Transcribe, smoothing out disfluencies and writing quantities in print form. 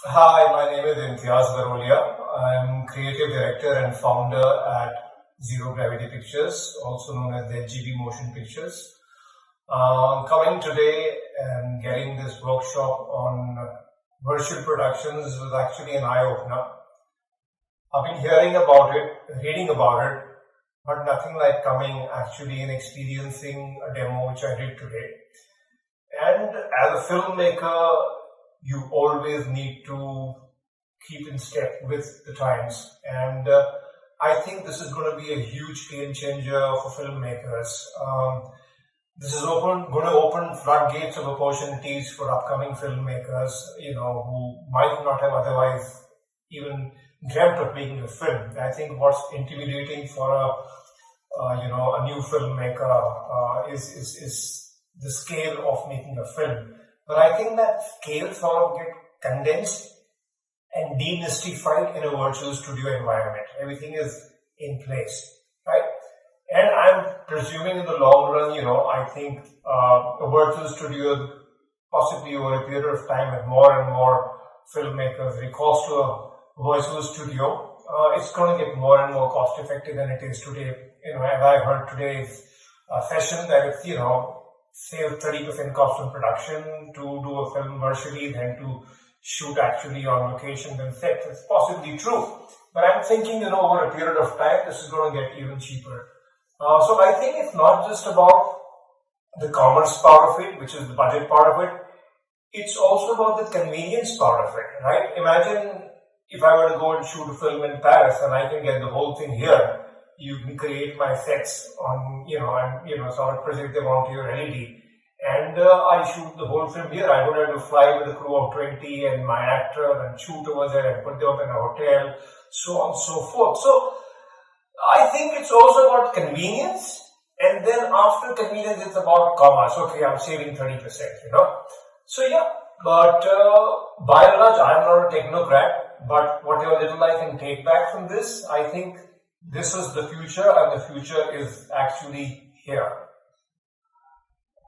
Hi, my name is Imtiaz Barolia. I'm creative director and founder at Zero Gravity Pictures, also known as ZGP Motion Pictures. Coming today and getting this workshop on virtual productions was actually an eye-opener. I've been hearing about it, reading about it, but nothing like coming actually and experiencing a demo which I did today. And as a filmmaker, you always need to keep in step with the times. And I think this is going to be a huge game changer for filmmakers. This is going to open floodgates of opportunities for upcoming filmmakers, who might not have otherwise even dreamt of making a film. I think what's intimidating for a new filmmaker is the scale of making a film. But I think that scale sort of get condensed and demystified in a virtual studio environment. Everything is in place, right? And I'm presuming in the long run, I think a virtual studio, possibly over a period of time, with more and more filmmakers recourse to a virtual studio, it's going to get more and more cost effective than it is today. As I heard today's session, that it's, save 30% cost of production to do a film virtually than to shoot actually on locations and sets. It's possibly true. But I'm thinking, over a period of time, this is going to get even cheaper. So I think it's not just about the commerce part of it, which is the budget part of it. It's also about the convenience part of it, right? Imagine if I were to go and shoot a film in Paris and I can get the whole thing here. You can create my sets on, and sort of project them onto your LED. And I shoot the whole film here. I don't have to fly with a crew of 20 and my actor and shoot over there and put them up in a hotel, so on and so forth. So I think it's also about convenience. And then after convenience, it's about commerce. Okay, I'm saving 30%, So yeah, but by and large, I'm not a technocrat, but whatever little I can take back from this, I think this is the future, and the future is actually here.